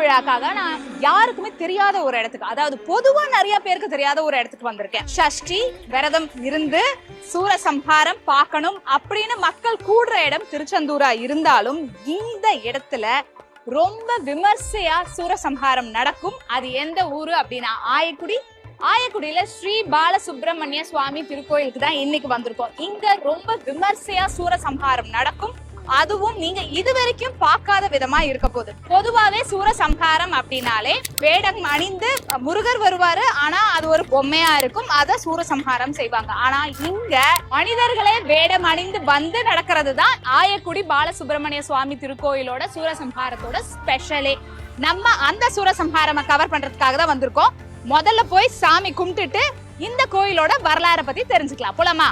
திருவிழாக்காக நான் யாருக்குமே தெரியாத ஒரு இடத்துக்கு, அதாவது பொதுவா நிறைய பேருக்கு தெரியாத ஒரு இடத்துக்கு வந்திருக்கேன். சஷ்டி விரதம் இருந்து சூரசம்ஹாரம் பார்க்கணும் அப்படின்னு மக்கள் கூடுற இடம் திருச்செந்தூரா இருந்தாலும் இந்த இடத்துல ரொம்ப விமர்சையா சூரசம்ஹாரம் நடக்கும். அது எந்த ஊரு அப்படின்னா ஆயக்குடி. ஆயக்குடியில ஸ்ரீ பாலசுப்ரமணிய சுவாமி திருக்கோயிலுக்கு தான் இன்னைக்கு வந்திருக்கோம். இங்க ரொம்ப விமர்சையா சூரசம்ஹாரம் நடக்கும். அதுவும் நீங்க இதுவரைக்கும் பார்க்காத விதமா இருக்க போகுது. பொதுவாவே சூரசம்ஹாரம் அப்படின்னாலே வேடம் அணிந்து முருகர் வருவாரு, ஆனா அது ஒரு பொம்மையா இருக்கும், அத சூரசம்ஹாரம் செய்வாங்க. ஆனா இங்க மனிதர்களே வேடம் அணிந்து வந்து நடக்கிறது தான் ஆயக்குடி பாலசுப்ரமணிய சுவாமி திருக்கோயிலோட சூரசம்ஹாரத்தோட ஸ்பெஷலே. நம்ம அந்த சூரசம்ஹாரம் கவர் பண்றதுக்காக தான் வந்திருக்கோம். முதல்ல போய் சாமி கும்பிட்டுட்டு இந்த கோயிலோட வரலாறை பத்தி தெரிஞ்சுக்கலாம். போலாமா?